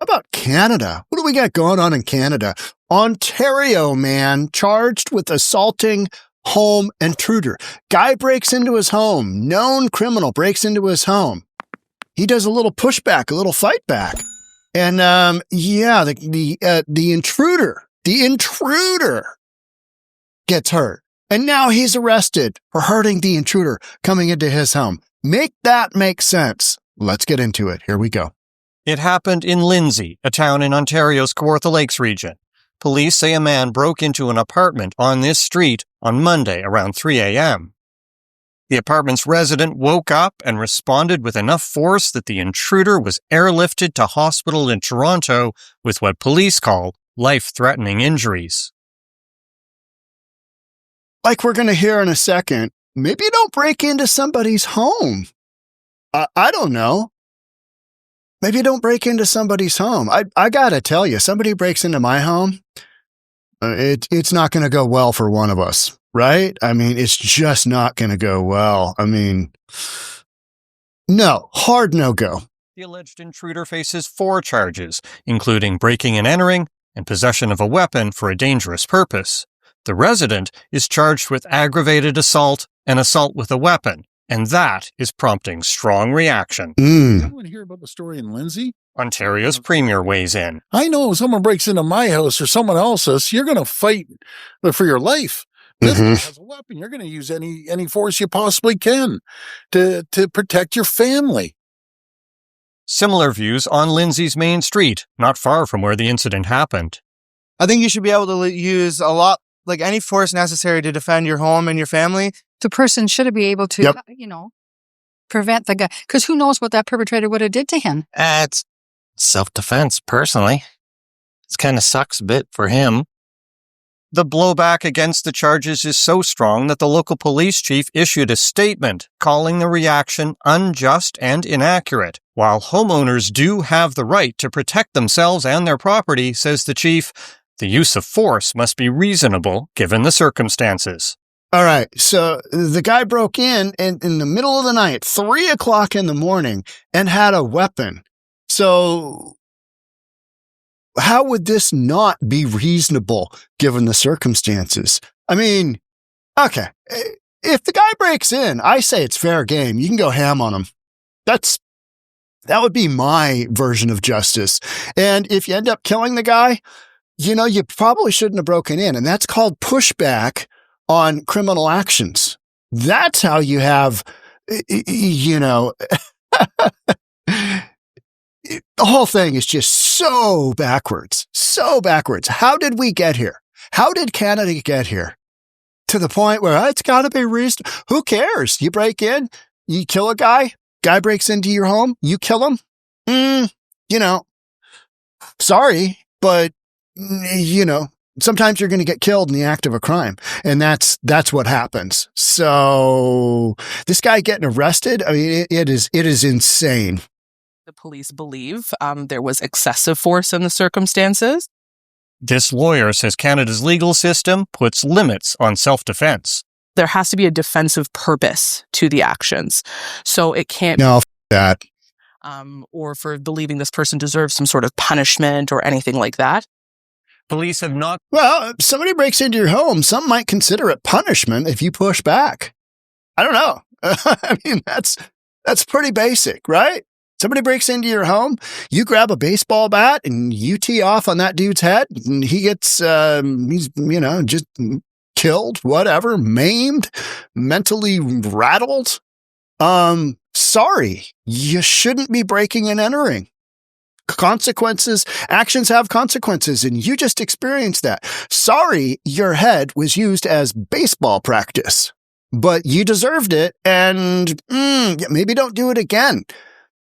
about Canada? What do we got going on in Canada? Ontario man charged with assaulting home intruder. Guy breaks into his home. Known criminal breaks into his home. He does a little pushback, a little fight back. And, the intruder gets hurt. And now he's arrested for hurting the intruder coming into his home. Make that make sense. Let's get into it. Here we go. It happened in Lindsay, a town in Ontario's Kawartha Lakes region. Police say a man broke into an apartment on this street on Monday around 3 a.m. The apartment's resident woke up and responded with enough force that the intruder was airlifted to hospital in Toronto with what police call life-threatening injuries. Like we're going to hear in a second, maybe don't break into somebody's home. I don't know. Maybe don't break into somebody's home. I got to tell you, somebody breaks into my home, it's not going to go well for one of us, right? I mean, it's just not going to go well. I mean, no, hard no-go. The alleged intruder faces 4 charges, including breaking and entering and possession of a weapon for a dangerous purpose. The resident is charged with aggravated assault and assault with a weapon, and that is prompting strong reaction. Anyone hear about the story in Lindsay? Ontario's Premier weighs in. I know if someone breaks into my house or someone else's, you're going to fight for your life. This guy has a weapon. You're going to use any force you possibly can to protect your family. Similar views on Lindsay's main street, not far from where the incident happened. I think you should be able to use a lot, like any force necessary to defend your home and your family. The person should be able to, prevent the guy. Because who knows what that perpetrator would have did to him. It's self-defense, personally. It kind of sucks a bit for him. The blowback against the charges is so strong that the local police chief issued a statement calling the reaction unjust and inaccurate. While homeowners do have the right to protect themselves and their property, says the chief, the use of force must be reasonable given the circumstances. All right. So the guy broke in the middle of the night, 3 o'clock in the morning, and had a weapon. So how would this not be reasonable given the circumstances? I mean, okay. If the guy breaks in, I say it's fair game. You can go ham on him. That would be my version of justice. And if you end up killing the guy, you probably shouldn't have broken in. And that's called pushback on criminal actions. That's how you have, the whole thing is just so backwards. So backwards. How did we get here? How did Canada get here? To the point where it's got to be reasonable. Who cares? You break in, you kill a guy breaks into your home, you kill him. Sorry, but, sometimes you're going to get killed in the act of a crime. And that's what happens. So this guy getting arrested, I mean, it is insane. The police believe there was excessive force in the circumstances. This lawyer says Canada's legal system puts limits on self-defense. There has to be a defensive purpose to the actions. So it can't... No, that. Or for believing this person deserves some sort of punishment or anything like that. Police have not... Well, if somebody breaks into your home, some might consider it punishment if you push back. I don't know. I mean, that's pretty basic, right? Somebody breaks into your home, you grab a baseball bat and you tee off on that dude's head and he gets, he's, just killed, whatever, maimed, mentally rattled. Sorry, you shouldn't be breaking and entering. Consequences, actions have consequences, and you just experienced that. Sorry, your head was used as baseball practice, but you deserved it, and maybe don't do it again.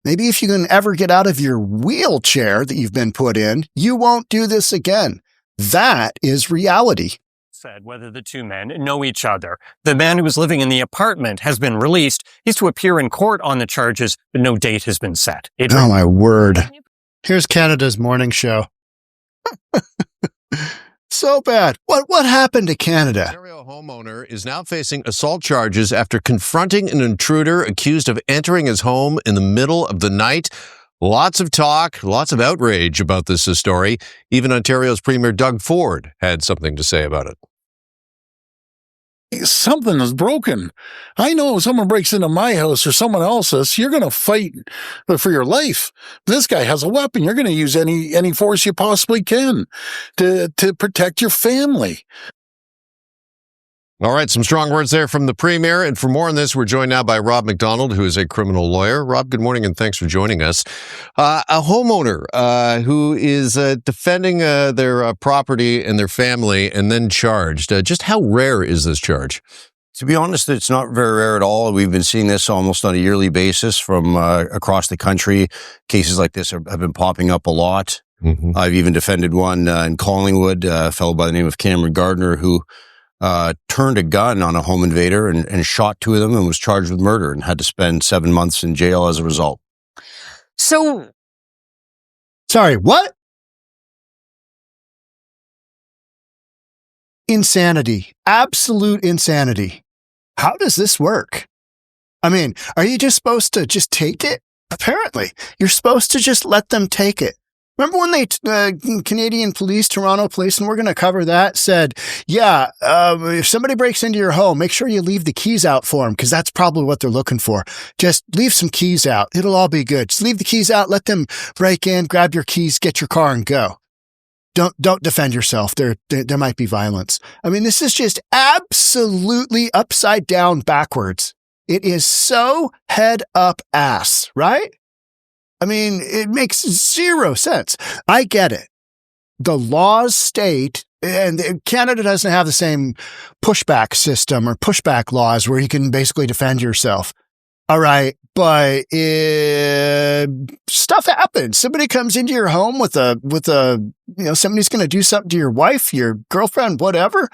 Maybe if you can ever get out of your wheelchair that you've been put in, you won't do this again. That is reality. Said whether the two men know each other. The man who was living in the apartment has been released. He's to appear in court on the charges, but no date has been set. Oh, my word. Here's Canada's morning show. So bad. What happened to Canada? Ontario homeowner is now facing assault charges after confronting an intruder accused of entering his home in the middle of the night. Lots of talk, lots of outrage about this story. Even Ontario's Premier Doug Ford had something to say about it. Something is broken. I know if someone breaks into my house or someone else's, you're going to fight for your life. This guy has a weapon. You're going to use any force you possibly can to protect your family. All right, some strong words there from the Premier. And for more on this, we're joined now by Rob McDonald, who is a criminal lawyer. Rob, good morning, and thanks for joining us. A homeowner who is defending their property and their family and then charged. Just how rare is this charge? To be honest, it's not very rare at all. We've been seeing this almost on a yearly basis from across the country. Cases like this have been popping up a lot. Mm-hmm. I've even defended one in Collingwood, a fellow by the name of Cameron Gardner, who turned a gun on a home invader and shot two of them and was charged with murder and had to spend 7 months in jail as a result. So, sorry, what? Insanity. Absolute insanity. How does this work? I mean, are you just supposed to just take it? Apparently, you're supposed to just let them take it. Remember when they, Canadian police, Toronto police, and we're going to cover that, said, yeah, if somebody breaks into your home, make sure you leave the keys out for them, because that's probably what they're looking for. Just leave some keys out. It'll all be good. Just leave the keys out, let them break in, grab your keys, get your car, and go. Don't defend yourself. There might be violence. I mean, this is just absolutely upside down backwards. It is so head up ass, right? I mean, it makes zero sense. I get it. The laws state, and Canada doesn't have the same pushback system or pushback laws where you can basically defend yourself. All right. But stuff happens. Somebody comes into your home with a, somebody's going to do something to your wife, your girlfriend, whatever,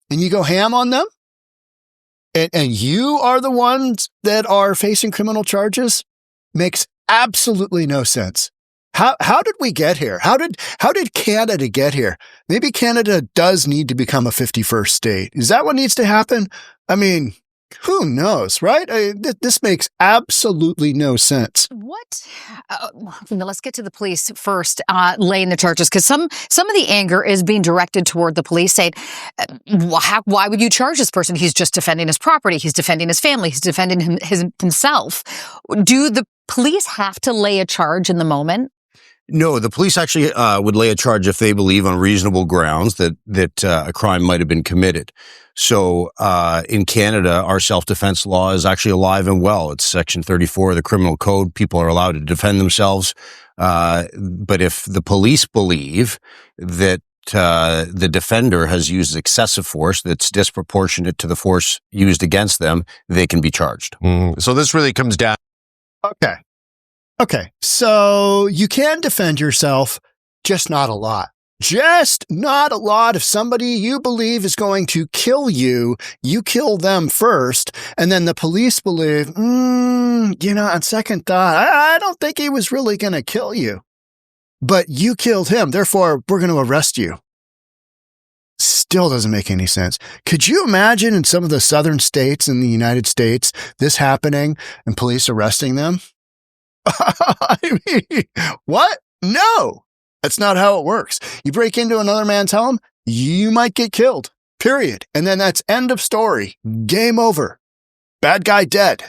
and you go ham on them. And you are the ones that are facing criminal charges. Makes absolutely no sense. How did we get here? How did Canada get here? Maybe Canada does need to become a 51st state. Is that what needs to happen? I mean, who knows, right? This makes absolutely no sense. what? Let's get to the police first, laying the charges, because some of the anger is being directed toward the police, saying, "Why would you charge this person? He's just defending his property. He's defending his family. He's defending himself." Do the police have to lay a charge in the moment? No, the police actually would lay a charge if they believe on reasonable grounds that a crime might have been committed. So in Canada, our self-defense law is actually alive and well. It's Section 34 of the Criminal Code. People are allowed to defend themselves. But if the police believe that the defender has used excessive force that's disproportionate to the force used against them, they can be charged. So this really comes down. Okay. So you can defend yourself, just not a lot. Just not a lot. If somebody you believe is going to kill you, you kill them first. And then the police believe, on second thought, I don't think he was really going to kill you. But you killed him. Therefore, we're going to arrest you. Still doesn't make any sense. Could you imagine in some of the southern states in the United States, this happening and police arresting them? I mean, what? No, that's not how it works. You break into another man's home, you might get killed, period. And then that's end of story. Game over. Bad guy dead.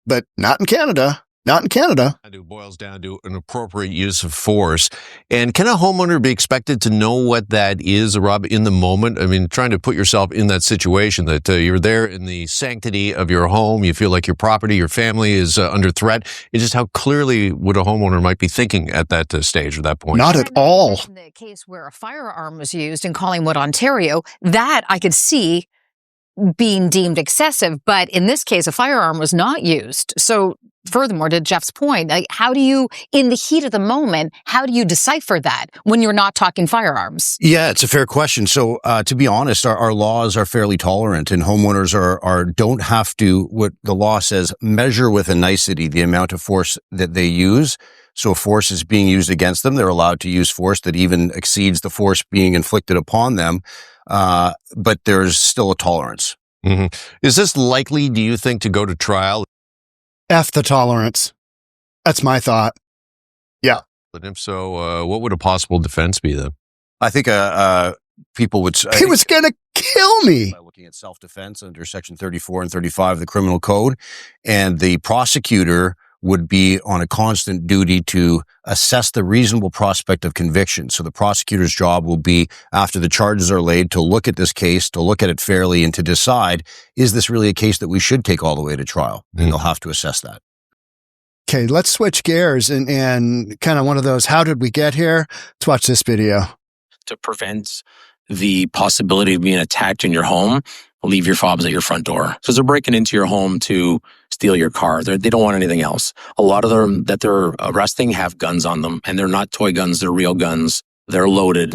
But not in Canada. Not in Canada. It boils down to an appropriate use of force. And can a homeowner be expected to know what that is, Rob, in the moment? I mean, trying to put yourself in that situation that you're there in the sanctity of your home. You feel like your property, your family is under threat. It's just how clearly would a homeowner might be thinking at that stage or that point? Not at all. In the case where a firearm was used in Collingwood, Ontario, that I could see being deemed excessive. But in this case, a firearm was not used. So furthermore, to Jeff's point, like, how do you, in the heat of the moment, how do you decipher that when you're not talking firearms? Yeah, it's a fair question. So, to be honest, our laws are fairly tolerant, and homeowners don't have to, what the law says, measure with a nicety the amount of force that they use. So if force is being used against them, they're allowed to use force that even exceeds the force being inflicted upon them. But there's still a tolerance. Mm-hmm. Is this likely, do you think, to go to trial? F the tolerance. That's my thought. Yeah. But if so, what would a possible defense be then? I think people would say He was going to kill me. by looking at self-defense under Section 34 and 35 of the Criminal Code, and the prosecutor would be on a constant duty to assess the reasonable prospect of conviction. So the prosecutor's job will be, after the charges are laid, to look at this case, to look at it fairly, and to decide, is this really a case that we should take all the way to trial? And they'll have to assess that. Okay, let's switch gears and kind of one of those, how did we get here? Let's watch this video. To prevent the possibility of being attacked in your home, leave your fobs at your front door. Because they're breaking into your home to steal your car. They don't want anything else. A lot of them that they're arresting have guns on them, and they're not toy guns, they're real guns. They're loaded.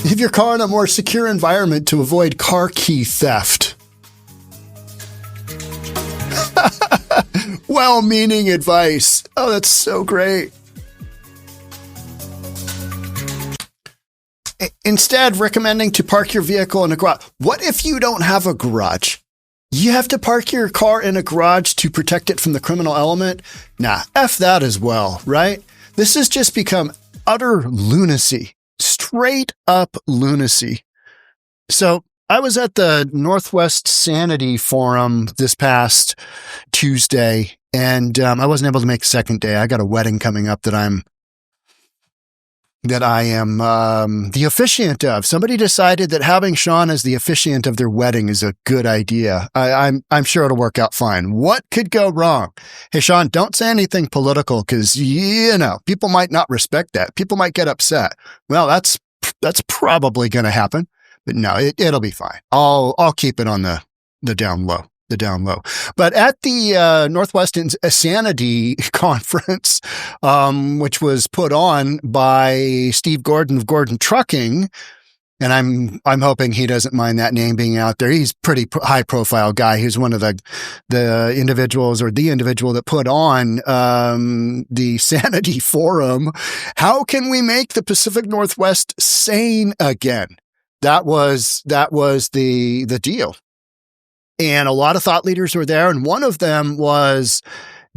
Leave your car in a more secure environment to avoid car key theft. Well-meaning advice. Oh, that's so great. Instead, recommending to park your vehicle in a garage. What if you don't have a garage? You have to park your car in a garage to protect it from the criminal element? Nah, F that as well, right? This has just become utter lunacy. Straight up lunacy. So I was at the Northwest Sanity Forum this past Tuesday, and I wasn't able to make the second day. I got a wedding coming up that I am the officiant of. Somebody decided that having Sean as the officiant of their wedding is a good idea. I'm sure it'll work out fine. What could go wrong? Hey, Sean, don't say anything political because, people might not respect that. People might get upset. Well, that's probably going to happen. But no, it'll be fine. I'll keep it on the down low. The down low. But at the Northwest Sanity Conference, which was put on by Steve Gordon of Gordon Trucking, and I'm hoping he doesn't mind that name being out there. He's pretty high profile guy. He's one of the individuals, or the individual that put on the Sanity Forum. How can we make the Pacific Northwest sane again? That was the deal. And a lot of thought leaders were there. And one of them was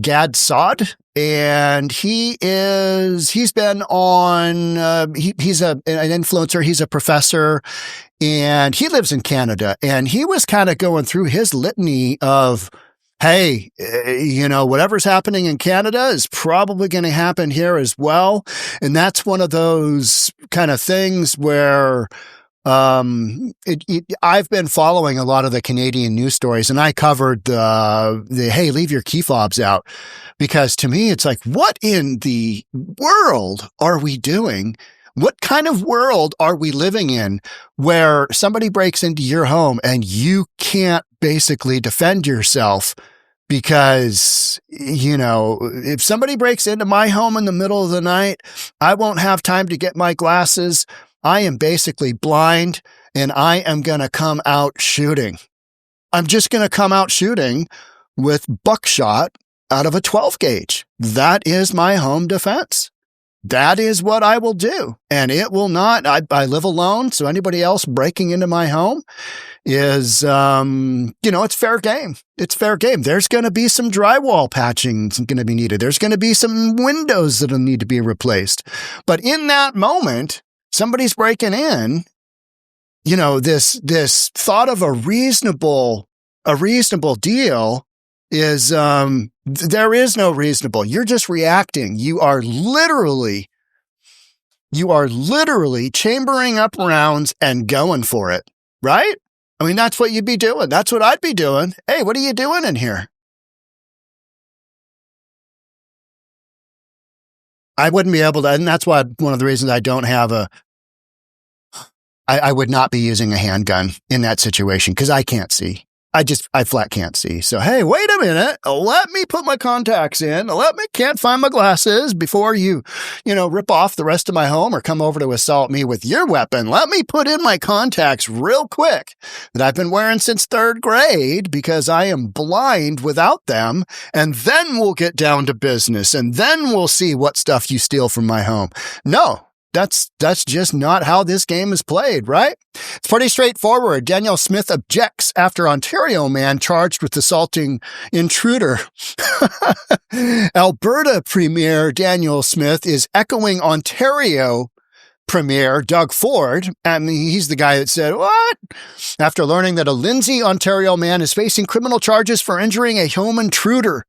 Gad Saad. And he's been on, he's an influencer. He's a professor and he lives in Canada. And he was kind of going through his litany of, hey, whatever's happening in Canada is probably going to happen here as well. And that's one of those kind of things where, I've been following a lot of the Canadian news stories, and I covered the hey, leave your key fobs out, because to me, it's like, what in the world are we doing? What kind of world are we living in where somebody breaks into your home and you can't basically defend yourself? Because, if somebody breaks into my home in the middle of the night, I won't have time to get my glasses. I am basically blind and I am going to come out shooting. I'm just going to come out shooting with buckshot out of a 12 gauge. That is my home defense. That is what I will do. And it will not, I live alone. So anybody else breaking into my home is, it's fair game. It's fair game. There's going to be some drywall patching that's going to be needed. There's going to be some windows that'll need to be replaced. But in that moment, somebody's breaking in, this thought of a reasonable deal is, there is no reasonable. You're just reacting. You are literally chambering up rounds and going for it, right? I mean, that's what you'd be doing. That's what I'd be doing. Hey, what are you doing in here? I wouldn't be able to, and that's why one of the reasons I don't have I would not be using a handgun in that situation because I can't see. I flat can't see. So, hey, wait a minute. Let me put my contacts in. Can't find my glasses before you rip off the rest of my home or come over to assault me with your weapon. Let me put in my contacts real quick that I've been wearing since 3rd grade because I am blind without them. And then we'll get down to business and then we'll see what stuff you steal from my home. No, That's just not how this game is played, right? It's pretty straightforward. Danielle Smith objects after Ontario man charged with assaulting intruder. Alberta Premier Danielle Smith is echoing Ontario Premier Doug Ford. I mean, he's the guy that said, what? After learning that a Lindsay, Ontario man is facing criminal charges for injuring a home intruder.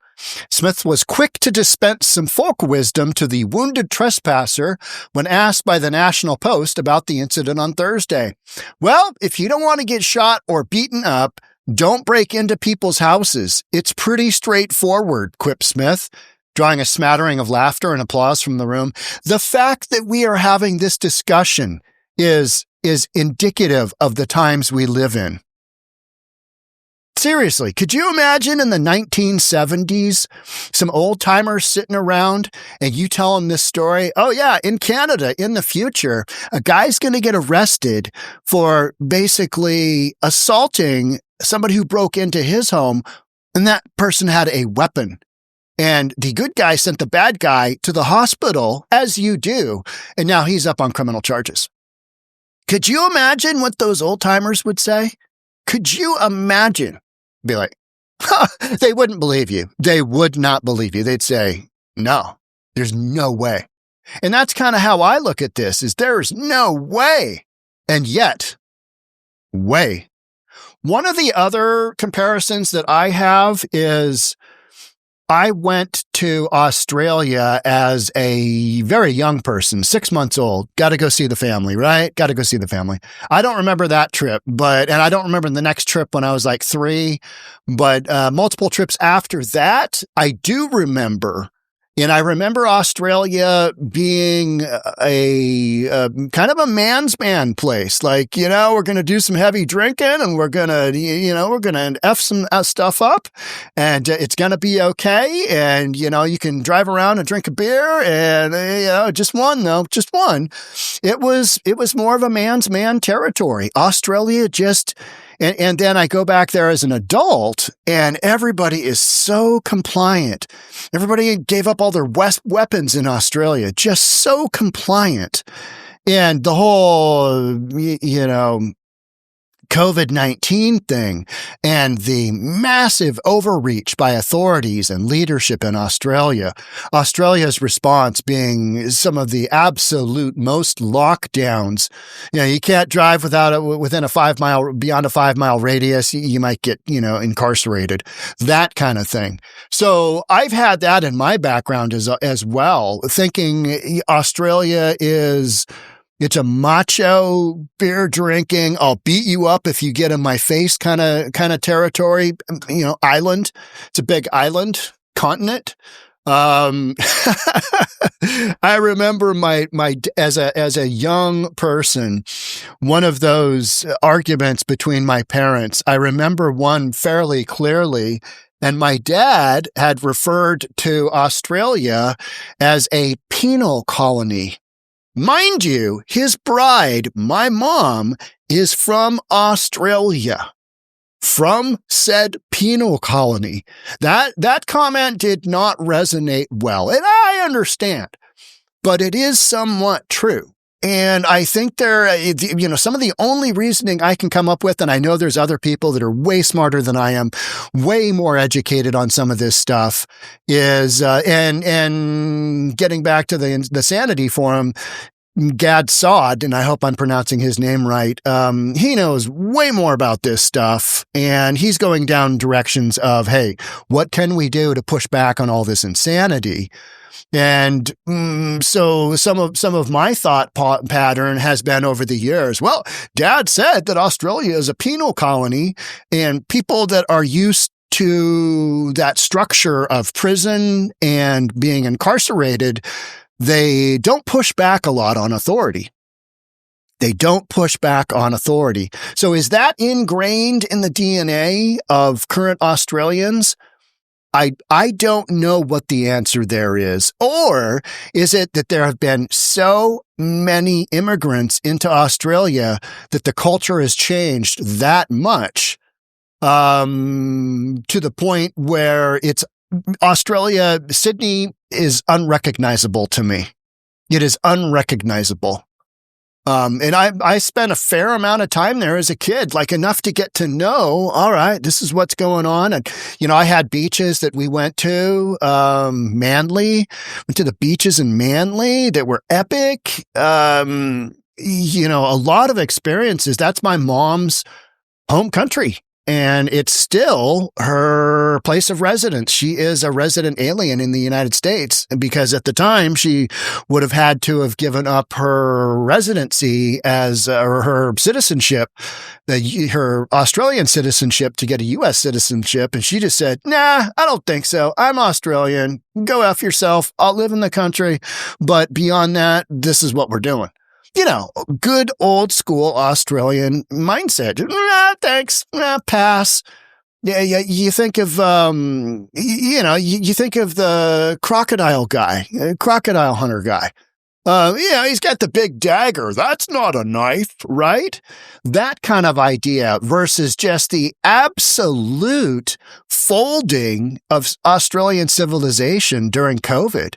Smith was quick to dispense some folk wisdom to the wounded trespasser when asked by the National Post about the incident on Thursday. Well, if you don't want to get shot or beaten up, don't break into people's houses. It's pretty straightforward, quipped Smith, drawing a smattering of laughter and applause from the room. The fact that we are having this discussion is indicative of the times we live in. Seriously, could you imagine in the 1970s, some old timers sitting around and you tell them this story? Oh yeah, in Canada, in the future, a guy's going to get arrested for basically assaulting somebody who broke into his home, and that person had a weapon. And the good guy sent the bad guy to the hospital, as you do, and now he's up on criminal charges. Could you imagine what those old timers would say? Could you imagine? Be like, they wouldn't believe you. They would not believe you. They'd say, no, there's no way. And that's kind of how I look at this, is there's no way. And yet, way. One of the other comparisons that I have is I went to Australia as a very young person, 6 months old. Got to go see the family, right? Got to go see the family. I don't remember that trip, and I don't remember the next trip when I was like 3, but multiple trips after that, I do remember. And I remember Australia being a kind of a man's man place. Like, we're going to do some heavy drinking and we're going to F some stuff up and it's going to be okay. And, you can drive around and drink a beer and, just one though, just one. It was more of a man's man territory. Australia just... And then I go back there as an adult and everybody is so compliant. Everybody gave up all their weapons in Australia, just so compliant. And the whole, COVID-19 thing and the massive overreach by authorities and leadership in Australia. Australia's response being some of the absolute most lockdowns. You can't drive within beyond a 5 mile radius. You might get, incarcerated, that kind of thing. So I've had that in my background as well, thinking Australia it's a macho, beer drinking, I'll beat you up if you get in my face kind of territory, island. It's a big island, continent. I remember as a young person, one of those arguments between my parents. I remember one fairly clearly. And my dad had referred to Australia as a penal colony. Mind you, his bride, my mom, is from Australia, from said penal colony. That comment did not resonate well, and I understand, but it is somewhat true. And I think some of the only reasoning I can come up with, and I know there's other people that are way smarter than I am, way more educated on some of this stuff, is, and getting back to the Sanity Forum, Gad Saad, and I hope I'm pronouncing his name right, he knows way more about this stuff, and he's going down directions of, hey, what can we do to push back on all this insanity? And so some of my thought pattern has been over the years, well, Dad said that Australia is a penal colony and people that are used to that structure of prison and being incarcerated, they don't push back a lot on authority. They don't push back on authority. So is that ingrained in the DNA of current Australians? I don't know what the answer there is. Or is it that there have been so many immigrants into Australia that the culture has changed that much to the point where it's Australia, Sydney is unrecognizable to me. It is unrecognizable. And I spent a fair amount of time there as a kid, like enough to get to know, all right, this is what's going on. And, I had beaches that we went to, Manly, went to the beaches in Manly that were epic. A lot of experiences. That's my mom's home country. And it's still her place of residence. She is a resident alien in the United States because at the time she would have had to have given up her residency or her citizenship, her Australian citizenship to get a U.S. citizenship. And she just said, nah, I don't think so. I'm Australian. Go F yourself. I'll live in the country. But beyond that, this is what we're doing. Good old school Australian mindset. Nah, thanks. Nah, pass. Yeah. You think of, you think of the crocodile hunter guy. He's got the big dagger. That's not a knife, right? That kind of idea versus just the absolute folding of Australian civilization during COVID.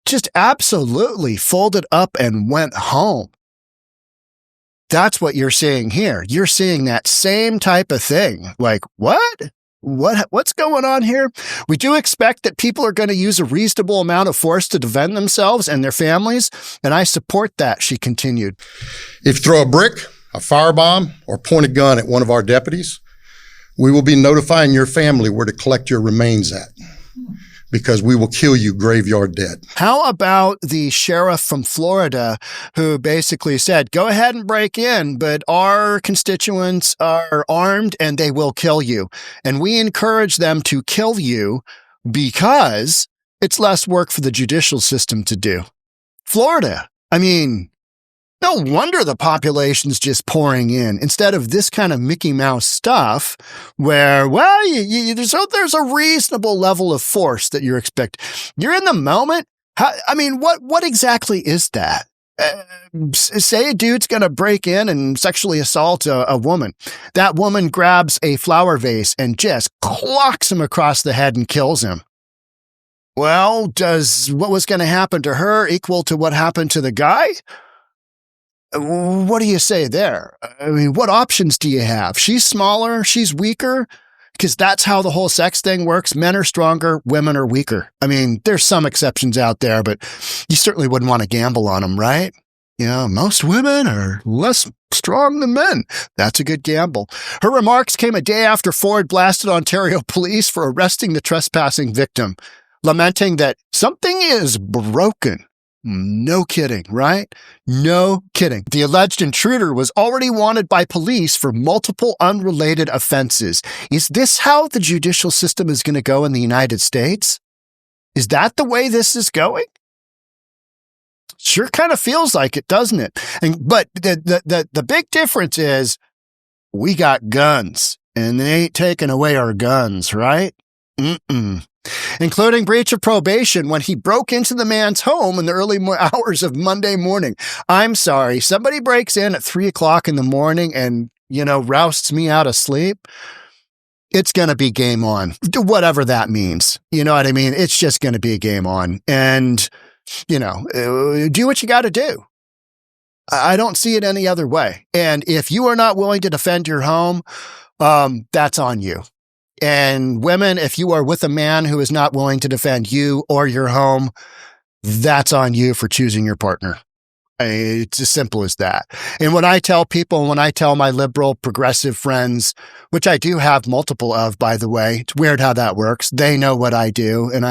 Just absolutely folded up and went home. That's what you're seeing here. You're seeing that same type of thing. Like, what? What's going on here? We do expect that people are going to use a reasonable amount of force to defend themselves and their families, and I support that, she continued. If you throw a brick, a firebomb, or point a gun at one of our deputies, we will be notifying your family where to collect your remains at, because we will kill you graveyard dead. How about the sheriff from Florida who basically said, go ahead and break in, but our constituents are armed and they will kill you. And we encourage them to kill you because it's less work for the judicial system to do. Florida. I mean, no wonder the population's just pouring in instead of this kind of Mickey Mouse stuff where, well, there's a reasonable level of force that you're expecting. You're in the moment. What exactly is that? Say a dude's going to break in and sexually assault a woman. That woman grabs a flower vase and just clocks him across the head and kills him. Well, does what was going to happen to her equal to what happened to the guy? What do you say there? I mean, what options do you have? She's smaller, she's weaker, because that's how the whole sex thing works. Men are stronger, women are weaker. I mean, there's some exceptions out there, but you certainly wouldn't want to gamble on them, right? Most women are less strong than men. That's a good gamble. Her remarks came a day after Ford blasted Ontario police for arresting the trespassing victim, lamenting that something is broken. No kidding, right? No kidding. The alleged intruder was already wanted by police for multiple unrelated offenses. Is this how the judicial system is going to go in the United States? Is that the way this is going? Sure kind of feels like it, doesn't it? But the big difference is we got guns and they ain't taking away our guns, right? Including breach of probation when he broke into the man's home in the early hours of Monday morning. I'm sorry, somebody breaks in at 3:00 in the morning and, rousts me out of sleep. It's going to be game on, whatever that means. You know what I mean? It's just going to be a game on. And, do what you got to do. I don't see it any other way. And if you are not willing to defend your home, that's on you. And women, if you are with a man who is not willing to defend you or your home, that's on you for choosing your partner. It's as simple as that. And when I tell people, when I tell my liberal progressive friends, which I do have multiple of, by the way, it's weird how that works. They know what I do. And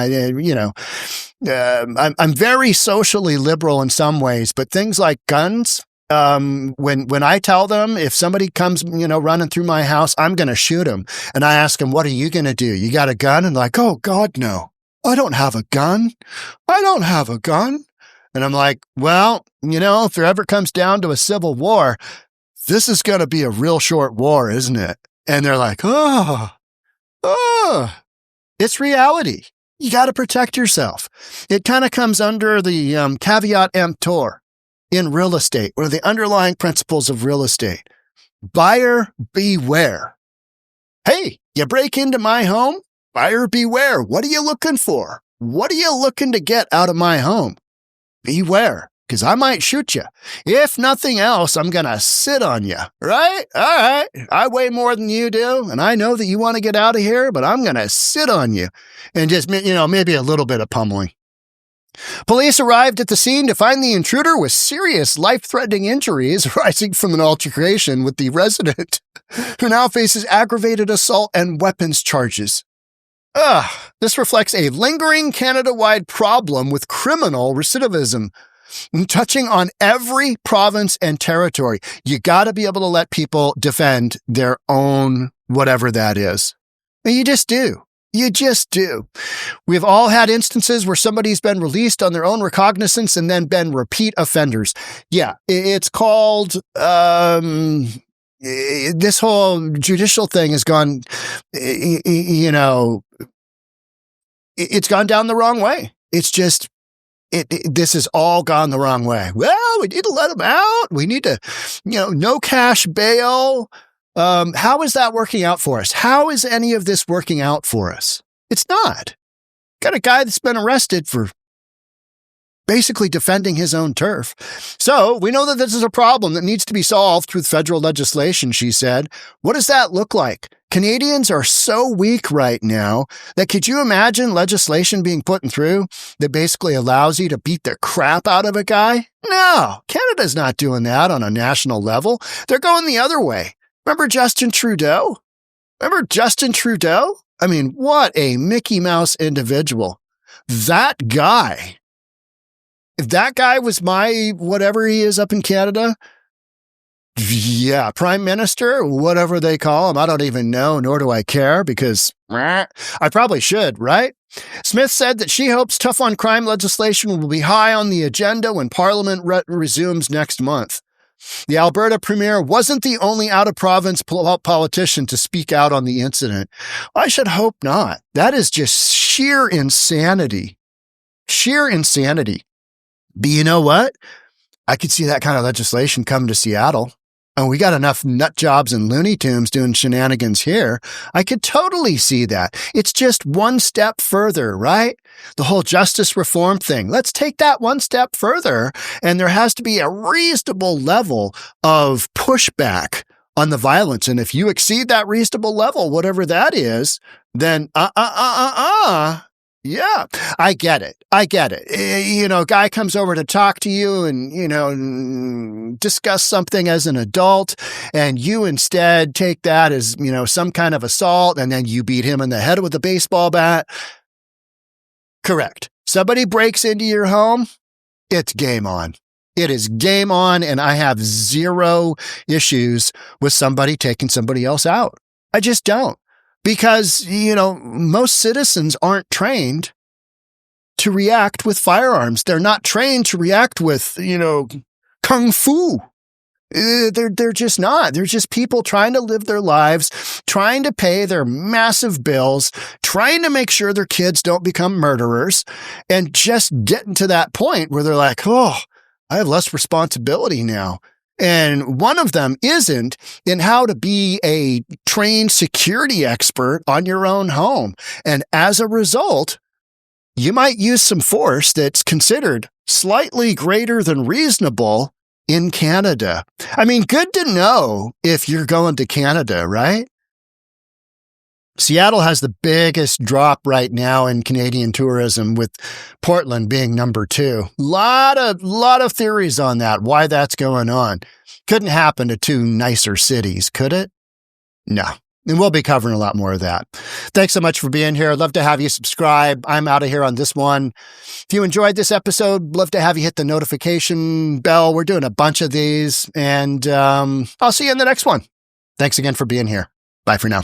I'm very socially liberal in some ways, but things like guns, when I tell them if somebody comes, running through my house, I'm going to shoot him. And I ask them, what are you going to do? You got a gun? And like, oh God, no, I don't have a gun. I don't have a gun. And I'm like, well, if there ever comes down to a civil war, this is going to be a real short war, isn't it? And they're like, it's reality. You got to protect yourself. It kind of comes under the caveat emptor in real estate, or the underlying principles of real estate. Buyer beware. Hey, you break into my home? Buyer beware. What are you looking for? What are you looking to get out of my home? Beware, because I might shoot you. If nothing else, I'm going to sit on you, right? All right. I weigh more than you do, and I know that you want to get out of here, but I'm going to sit on you and just, maybe a little bit of pummeling. Police arrived at the scene to find the intruder with serious life-threatening injuries arising from an altercation with the resident, who now faces aggravated assault and weapons charges. This reflects a lingering Canada-wide problem with criminal recidivism, touching on every province and territory. You got to be able to let people defend their own whatever that is. And you just do. You just do. We've all had instances where somebody's been released on their own recognizance and then been repeat offenders. Yeah, it's called, this whole judicial thing has gone, it's gone down the wrong way. It's just, this has all gone the wrong way. Well, we need to let them out. We need to, no cash bail. How is that working out for us? How is any of this working out for us? It's not. Got a guy that's been arrested for basically defending his own turf. So we know that this is a problem that needs to be solved through federal legislation, she said. What does that look like? Canadians are so weak right now that could you imagine legislation being put through that basically allows you to beat the crap out of a guy? No, Canada's not doing that on a national level. They're going the other way. Remember Justin Trudeau? I mean, what a Mickey Mouse individual. That guy, if that guy was my whatever he is up in Canada, yeah, prime minister, whatever they call him, I don't even know, nor do I care because I probably should, right? Smith said that she hopes tough on crime legislation will be high on the agenda when Parliament resumes next month. The Alberta Premier wasn't the only out-of-province politician to speak out on the incident. I should hope not. That is just sheer insanity. Sheer insanity. But you know what? I could see that kind of legislation come to Seattle. And we got enough nut jobs and Looney Tunes doing shenanigans here. I could totally see that. It's just one step further, right? The whole justice reform thing. Let's take that one step further. And there has to be a reasonable level of pushback on the violence. And if you exceed that reasonable level, whatever that is, then yeah, I get it. Guy comes over to talk to you and, discuss something as an adult, and you instead take that as, some kind of assault, and then you beat him in the head with a baseball bat. Correct. Somebody breaks into your home, it's game on. It is game on, and I have zero issues with somebody taking somebody else out. I just don't. Because, most citizens aren't trained to react with firearms. They're not trained to react with, kung fu. They're just not. They're just people trying to live their lives, trying to pay their massive bills, trying to make sure their kids don't become murderers, and just getting to that point where they're like, oh, I have less responsibility now. And one of them isn't in how to be a trained security expert on your own home. And as a result, you might use some force that's considered slightly greater than reasonable in Canada. I mean, good to know if you're going to Canada, right? Seattle has the biggest drop right now in Canadian tourism, with Portland being number 2. Lot of theories on that, why that's going on. Couldn't happen to 2 nicer cities, could it? No. And we'll be covering a lot more of that. Thanks so much for being here. I'd love to have you subscribe. I'm out of here on this one. If you enjoyed this episode, love to have you hit the notification bell. We're doing a bunch of these, and I'll see you in the next one. Thanks again for being here. Bye for now.